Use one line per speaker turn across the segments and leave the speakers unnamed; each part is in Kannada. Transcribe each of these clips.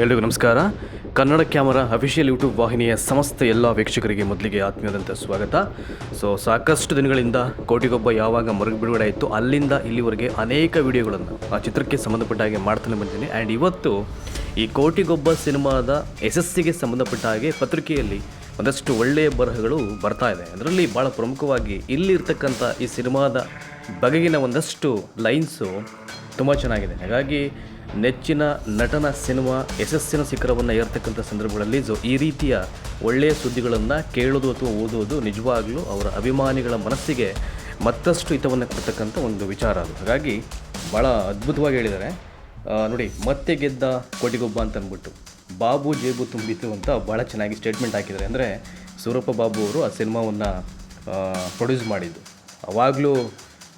ಎಲ್ರಿಗೂ ನಮಸ್ಕಾರ. ಕನ್ನಡ ಕ್ಯಾಮರಾ ಅಫಿಷಿಯಲ್ ಯೂಟ್ಯೂಬ್ ವಾಹಿನಿಯ ಸಮಸ್ತ ಎಲ್ಲ ವೀಕ್ಷಕರಿಗೆ ಮೊದಲಿಗೆ ಆತ್ಮೀಯವಾದಂಥ ಸ್ವಾಗತ. ಸಾಕಷ್ಟು ದಿನಗಳಿಂದ ಕೋಟಿಗೊಬ್ಬ ಯಾವಾಗ ಬಿಡುಗಡೆ ಆಯಿತು ಅಲ್ಲಿಂದ ಇಲ್ಲಿವರೆಗೆ ಅನೇಕ ವಿಡಿಯೋಗಳನ್ನು ಆ ಚಿತ್ರಕ್ಕೆ ಸಂಬಂಧಪಟ್ಟ ಹಾಗೆ ಮಾಡ್ತಾನೆ ಬಂದಿದ್ದೀನಿ. ಆ್ಯಂಡ್ ಇವತ್ತು ಈ ಕೋಟಿಗೊಬ್ಬ ಸಿನಿಮಾದ ಯಶಸ್ಸಿಗೆ ಸಂಬಂಧಪಟ್ಟ ಹಾಗೆ ಪತ್ರಿಕೆಯಲ್ಲಿ ಒಂದಷ್ಟು ಒಳ್ಳೆಯ ಬರಹಗಳು ಬರ್ತಾ ಇದೆ. ಅದರಲ್ಲಿ ಭಾಳ ಪ್ರಮುಖವಾಗಿ ಇಲ್ಲಿರ್ತಕ್ಕಂಥ ಈ ಸಿನಿಮಾದ ಬಗೆಗಿನ ಒಂದಷ್ಟು ಲೈನ್ಸು ತುಂಬ ಚೆನ್ನಾಗಿದೆ. ಹಾಗಾಗಿ ನೆಚ್ಚಿನ ನಟನ ಸಿನಿಮಾ ಯಶಸ್ಸಿನ ಶಿಖರವನ್ನು ಏರ್ತಕ್ಕಂಥ ಸಂದರ್ಭಗಳಲ್ಲಿ ಈ ರೀತಿಯ ಒಳ್ಳೆಯ ಸುದ್ದಿಗಳನ್ನು ಕೇಳೋದು ಅಥವಾ ಓದೋದು ನಿಜವಾಗಲೂ ಅವರ ಅಭಿಮಾನಿಗಳ ಮನಸ್ಸಿಗೆ ಮತ್ತಷ್ಟು ಹಿತವನ್ನು ಕೊಡ್ತಕ್ಕಂಥ ಒಂದು ವಿಚಾರ ಅದು. ಹಾಗಾಗಿ ಭಾಳ ಅದ್ಭುತವಾಗಿ ಹೇಳಿದ್ದಾರೆ ನೋಡಿ. ಮತ್ತೆ ಗೆದ್ದ ಕೋಟಿಗೊಬ್ಬ ಅಂತ ಅಂದ್ಬಿಟ್ಟು ಬಾಬು ಜೇಬು ತುಂಬಿತು ಅಂತ ಭಾಳ ಚೆನ್ನಾಗಿ ಸ್ಟೇಟ್ಮೆಂಟ್ ಹಾಕಿದ್ದಾರೆ. ಅಂದರೆ ಸೂರಪ್ಪ ಬಾಬು ಅವರು ಆ ಸಿನಿಮಾವನ್ನು ಪ್ರೊಡ್ಯೂಸ್ ಮಾಡಿದ್ದು. ಅವಾಗಲೂ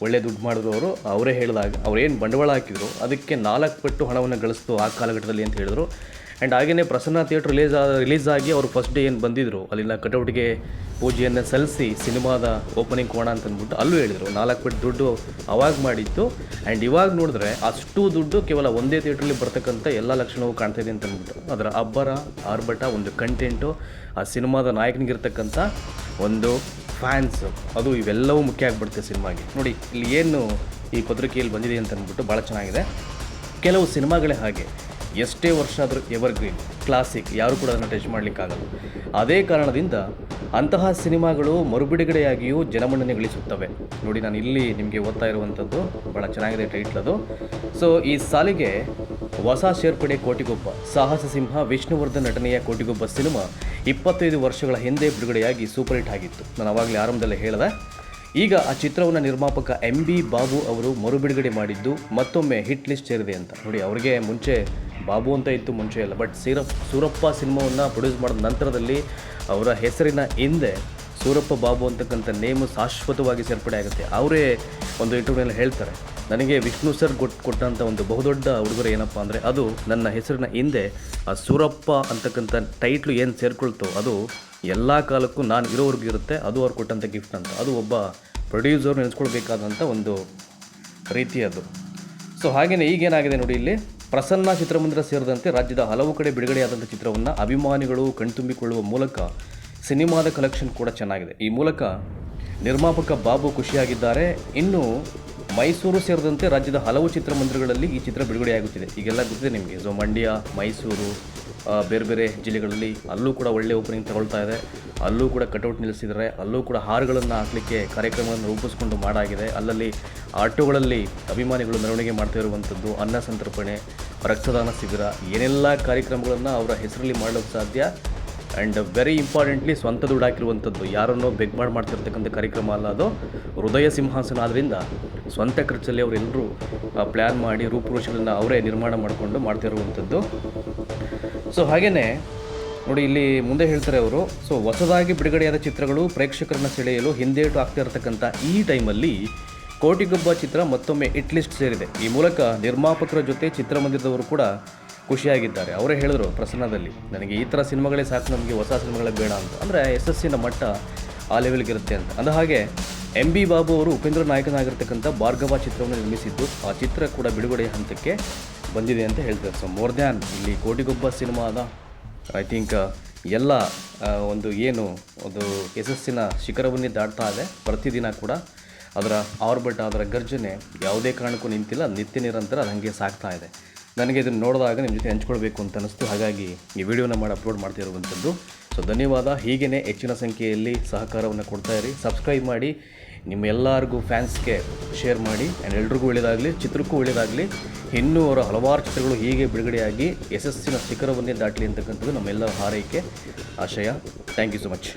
ಒಳ್ಳೆ ದುಡ್ಡು ಮಾಡಿದ್ರು ಅವರು. ಅವರೇ ಹೇಳಿದಾಗ ಅವ್ರೇನು ಬಂಡವಾಳ ಹಾಕಿದ್ರು ಅದಕ್ಕೆ 4 ಪಟ್ಟು ಹಣವನ್ನು ಗಳಿಸ್ತು ಆ ಕಾಲಘಟ್ಟದಲ್ಲಿ ಅಂತ ಹೇಳಿದ್ರು. ಆ್ಯಂಡ್ ಹಾಗೆಯೇ ಪ್ರಸನ್ನ ಥಿಯೇಟ್ರ್ ರಿಲೀಸ್ ಆಗಿ ಅವರು ಫಸ್ಟ್ ಡೇ ಏನು ಬಂದಿದ್ದರು ಅಲ್ಲಿನ ಕಟೌಟಿಗೆ ಪೂಜೆಯನ್ನು ಸಲ್ಲಿಸಿ ಸಿನಿಮಾದ ಓಪನಿಂಗ್ ಕೋಣ ಅಂತ ಅಂದ್ಬಿಟ್ಟು ಅಲ್ಲೂ ಹೇಳಿದರು 4 ಪಟ್ಟು ದುಡ್ಡು ಅವಾಗ ಮಾಡಿತ್ತು. ಆ್ಯಂಡ್ ಇವಾಗ ನೋಡಿದ್ರೆ ಅಷ್ಟು ದುಡ್ಡು ಕೇವಲ ಒಂದೇ ಥಿಯೇಟ್ರಲ್ಲಿ ಬರ್ತಕ್ಕಂಥ ಎಲ್ಲ ಲಕ್ಷಣವೂ ಕಾಣ್ತಾಯಿದೆ ಅಂತ ಅಂದ್ಬಿಟ್ಟು ಅದರ ಅಬ್ಬರ ಆರ್ಭಟ, ಒಂದು ಕಂಟೆಂಟು, ಆ ಸಿನಿಮಾದ ನಾಯಕನಿಗಿರ್ತಕ್ಕಂಥ ಒಂದು ಫ್ಯಾನ್ಸು, ಅದು ಇವೆಲ್ಲವೂ ಮುಖ್ಯ ಆಗಿಬಿಡುತ್ತೆ ಸಿನಿಮಾಗೆ. ನೋಡಿ ಇಲ್ಲಿ ಏನು ಈ ಪತ್ರಿಕೆಯಲ್ಲಿ ಬಂದಿದೆ ಅಂತ ಅಂದ್ಬಿಟ್ಟು ಭಾಳ ಚೆನ್ನಾಗಿದೆ. ಕೆಲವು ಸಿನಿಮಾಗಳೇ ಹಾಗೆ ಎಷ್ಟೇ ವರ್ಷ ಆದರೂ ಎವರ್ಗ್ರೀನ್ ಕ್ಲಾಸಿಕ್, ಯಾರು ಕೂಡ ಅದನ್ನು ಟಚ್ ಮಾಡಲಿಕ್ಕಾಗಲ್ಲ. ಅದೇ ಕಾರಣದಿಂದ ಅಂತಹ ಸಿನಿಮಾಗಳು ಮರುಬಿಡುಗಡೆಯಾಗಿಯೂ ಜನಮನ್ನಣೆ ಗಳಿಸುತ್ತವೆ. ನೋಡಿ ನಾನು ಇಲ್ಲಿ ನಿಮಗೆ ಓದ್ತಾ ಇರುವಂಥದ್ದು ಭಾಳ ಚೆನ್ನಾಗಿದೆ ಟೈಟ್ಲ್ ಅದು. ಈ ಸಾಲಿಗೆ ಹೊಸ ಸೇರ್ಪಡೆ ಕೋಟಿಗೊಬ್ಬ, ಸಾಹಸ ಸಿಂಹ ವಿಷ್ಣುವರ್ಧನ್ ನಟನೆಯ ಕೋಟಿಗೊಬ್ಬ ಸಿನಿಮಾ 25 ವರ್ಷಗಳ ಹಿಂದೆ ಬಿಡುಗಡೆಯಾಗಿ ಸೂಪರ್ ಹಿಟ್ ಆಗಿತ್ತು. ನಾನು ಆವಾಗಲೇ ಆರಂಭದಲ್ಲೇ ಹೇಳಿದೆ. ಈಗ ಆ ಚಿತ್ರವನ್ನು ನಿರ್ಮಾಪಕ MB ಬಾಬು ಅವರು ಮರುಬಿಡುಗಡೆ ಮಾಡಿದ್ದು ಮತ್ತೊಮ್ಮೆ ಹಿಟ್ ಲಿಸ್ಟ್ ಸೇರಿದೆ ಅಂತ. ನೋಡಿ ಅವ್ರಿಗೆ ಮುಂಚೆ ಬಾಬು ಅಂತ ಇತ್ತು, ಮುಂಚೆ ಎಲ್ಲ. ಬಟ್ ಸೂರಪ್ಪ ಸಿನಿಮಾವನ್ನು ಪ್ರೊಡ್ಯೂಸ್ ಮಾಡಿದ ನಂತರದಲ್ಲಿ ಅವರ ಹೆಸರಿನ ಹಿಂದೆ ಸೂರಪ್ಪ ಬಾಬು ಅಂತಕ್ಕಂಥ ನೇಮು ಶಾಶ್ವತವಾಗಿ ಸೇರ್ಪಡೆ ಆಗುತ್ತೆ. ಅವರೇ ಒಂದು ಇಂಟರ್ವ್ಯೂನಲ್ಲಿ ಹೇಳ್ತಾರೆ, ನನಗೆ ವಿಷ್ಣು ಸರ್ ಕೊಟ್ಟಂಥ ಒಂದು ಬಹುದೊಡ್ಡ ಉಡುಗೊರೆ ಏನಪ್ಪ ಅಂದರೆ ಅದು ನನ್ನ ಹೆಸರಿನ ಹಿಂದೆ ಆ ಸೂರಪ್ಪ ಅಂತಕ್ಕಂಥ ಟೈಟ್ಲು ಏನು ಸೇರ್ಕೊಳ್ತೋ ಅದು ಎಲ್ಲ ಕಾಲಕ್ಕೂ ನಾನು ಇರೋವರೆಗೂ ಇರುತ್ತೆ, ಅದು ಅವ್ರು ಕೊಟ್ಟಂಥ ಗಿಫ್ಟ್ ಅಂತ. ಅದು ಒಬ್ಬ ಪ್ರೊಡ್ಯೂಸರ್ ನೆನೆಸ್ಕೊಳ್ಬೇಕಾದಂಥ ಒಂದು ರೀತಿ ಅದು. ಹಾಗೆಯೇ ಈಗೇನಾಗಿದೆ ನೋಡಿ, ಇಲ್ಲಿ ಪ್ರಸನ್ನ ಚಿತ್ರಮಂದಿರ ಸೇರಿದಂತೆ ರಾಜ್ಯದ ಹಲವು ಕಡೆ ಬಿಡುಗಡೆಯಾದಂಥ ಚಿತ್ರವನ್ನು ಅಭಿಮಾನಿಗಳು ಕಣ್ತುಂಬಿಕೊಳ್ಳುವ ಮೂಲಕ ಸಿನಿಮಾದ ಕಲೆಕ್ಷನ್ ಕೂಡ ಚೆನ್ನಾಗಿದೆ. ಈ ಮೂಲಕ ನಿರ್ಮಾಪಕ ಬಾಬು ಖುಷಿಯಾಗಿದ್ದಾರೆ. ಇನ್ನು ಮೈಸೂರು ಸೇರಿದಂತೆ ರಾಜ್ಯದ ಹಲವು ಚಿತ್ರಮಂದಿರಗಳಲ್ಲಿ ಈ ಚಿತ್ರ ಬಿಡುಗಡೆಯಾಗುತ್ತಿದೆ. ಈಗೆಲ್ಲ ಗೊತ್ತಿದೆ ನಿಮಗೆ. ಮಂಡ್ಯ, ಮೈಸೂರು, ಬೇರೆ ಬೇರೆ ಜಿಲ್ಲೆಗಳಲ್ಲಿ ಅಲ್ಲೂ ಕೂಡ ಒಳ್ಳೆಯ ಓಪನಿಂಗ್ ತಗೊಳ್ತಾ ಇದೆ. ಅಲ್ಲೂ ಕೂಡ ಕಟೌಟ್ ನಿಲ್ಲಿಸಿದ್ದಾರೆ. ಅಲ್ಲೂ ಕೂಡ ಹಾರುಗಳನ್ನು ಹಾಕಲಿಕ್ಕೆ ಕಾರ್ಯಕ್ರಮವನ್ನು ರೂಪಿಸ್ಕೊಂಡು ಮಾಡಾಗಿದೆ. ಅಲ್ಲಲ್ಲಿ ಆಟೋಗಳಲ್ಲಿ ಅಭಿಮಾನಿಗಳು ಮೆರವಣಿಗೆ ಮಾಡ್ತಾ ಇರುವಂಥದ್ದು, ಅನ್ನ ಸಂತರ್ಪಣೆ, ರಕ್ತದಾನ ಶಿಬಿರ, ಏನೆಲ್ಲ ಕಾರ್ಯಕ್ರಮಗಳನ್ನು ಅವರ ಹೆಸರಲ್ಲಿ ಮಾಡಲಿಕ್ಕೆ ಸಾಧ್ಯ. ಆ್ಯಂಡ್ ವೆರಿ ಇಂಪಾರ್ಟೆಂಟ್ಲಿ ಸ್ವಂತ ದುಡ್ಡು ಹಾಕಿರುವಂಥದ್ದು, ಯಾರನ್ನೋ ಬೆಗ್ ಮಾಡ್ತಿರ್ತಕ್ಕಂಥ ಕಾರ್ಯಕ್ರಮ ಅಲ್ಲ ಅದು. ಹೃದಯ ಸಿಂಹಾಸನ ಆದ್ದರಿಂದ ಸ್ವಂತ ಖರ್ಚಲ್ಲಿ ಅವರೆಲ್ಲರೂ ಪ್ಲ್ಯಾನ್ ಮಾಡಿ ರೂಪುರೇಷೆಗಳನ್ನು ಅವರೇ ನಿರ್ಮಾಣ ಮಾಡಿಕೊಂಡು ಮಾಡ್ತಿರುವಂಥದ್ದು. ಹಾಗೆಯೇ ನೋಡಿ ಇಲ್ಲಿ ಮುಂದೆ ಹೇಳ್ತಾರೆ ಅವರು. ಹೊಸದಾಗಿ ಬಿಡುಗಡೆಯಾದ ಚಿತ್ರಗಳು ಪ್ರೇಕ್ಷಕರನ್ನು ಸೆಳೆಯಲು ಹಿಂದೇಟು ಆಗ್ತಾ ಇರತಕ್ಕಂಥ ಈ ಟೈಮಲ್ಲಿ ಕೋಟಿಗೊಬ್ಬ ಚಿತ್ರ ಮತ್ತೊಮ್ಮೆ ಹಿಟ್ ಲಿಸ್ಟ್ ಸೇರಿದೆ. ಈ ಮೂಲಕ ನಿರ್ಮಾಪಕರ ಜೊತೆ ಚಿತ್ರಮಂದಿರದವರು ಕೂಡ ಖುಷಿಯಾಗಿದ್ದಾರೆ. ಅವರೇ ಹೇಳಿದ್ರು ಪ್ರಸನ್ನದಲ್ಲಿ, ನನಗೆ ಈ ಥರ ಸಿನಿಮಾಗಳೇ ಸಾಕು, ನಮಗೆ ಹೊಸ ಸಿನಿಮಾಗಳೇ ಬೇಡ ಅಂತ. ಅಂದರೆ ಯಶಸ್ಸಿನ ಮಟ್ಟ ಆ ಲೆವೆಲ್ಗಿರುತ್ತೆ ಅಂತ. ಅಂದ ಹಾಗೆ MB ಬಾಬು ಅವರು ಉಪೇಂದ್ರ ನಾಯಕನಾಗಿರ್ತಕ್ಕಂಥ ಭಾರ್ಗವ ಚಿತ್ರವನ್ನು ನಿರ್ಮಿಸಿದ್ದು, ಆ ಚಿತ್ರ ಕೂಡ ಬಿಡುಗಡೆಯ ಹಂತಕ್ಕೆ ಬಂದಿದೆ ಅಂತ ಹೇಳ್ತಾರೆ. ಮೋರ್ ದ್ಯಾನ್ ಇಲ್ಲಿ ಕೋಟಿಗೊಬ್ಬ ಸಿನಿಮಾದ ಐ ಥಿಂಕ್ ಎಲ್ಲ ಒಂದು ಏನು ಒಂದು ಯಶಸ್ಸಿನ ಶಿಖರವನ್ನೇ ದಾಟ್ತಾ ಇದೆ. ಪ್ರತಿದಿನ ಕೂಡ ಅದರ ಆರ್ಭಟ, ಅದರ ಗರ್ಜನೆ ಯಾವುದೇ ಕಾರಣಕ್ಕೂ ನಿಂತಿಲ್ಲ, ನಿತ್ಯ ನಿರಂತರ ಅದು ಹಾಗೆ ಸಾಗ್ತಾ ಇದೆ. ನನಗೆ ಇದನ್ನು ನೋಡಿದಾಗ ನಿಮ್ಮ ಜೊತೆ ಹಂಚ್ಕೊಳ್ಬೇಕು ಅಂತ ಅನ್ನಿಸ್ತು. ಹಾಗಾಗಿ ಈ ವಿಡಿಯೋನ ಮಾಡಿ ಅಪ್ಲೋಡ್ ಮಾಡ್ತಿರುವಂಥದ್ದು. ಧನ್ಯವಾದ. ಹೀಗೇ ಹೆಚ್ಚಿನ ಸಂಖ್ಯೆಯಲ್ಲಿ ಸಹಕಾರವನ್ನು ಕೊಡ್ತಾಯಿರಿ. ಸಬ್ಸ್ಕ್ರೈಬ್ ಮಾಡಿ, ನಿಮ್ಮ ಎಲ್ಲರಿಗೂ ಫ್ಯಾನ್ಸ್ಗೆ ಶೇರ್ ಮಾಡಿ. ಆ್ಯಂಡ್ ಎಲ್ರಿಗೂ ಒಳ್ಳೆಯದಾಗಲಿ, ಚಿತ್ರಕ್ಕೂ ಒಳ್ಳೆಯದಾಗಲಿ. ಇನ್ನೂ ಅವರ ಹಲವಾರು ಚಿತ್ರಗಳು ಹೀಗೆ ಬಿಡುಗಡೆಯಾಗಿ ಯಶಸ್ಸಿನ ಶಿಖರವನ್ನೇ ದಾಟಲಿ ಅಂತಕ್ಕಂಥದ್ದು ನಮ್ಮೆಲ್ಲರ ಹಾರೈಕೆ, ಆಶಯ. Thank you so much.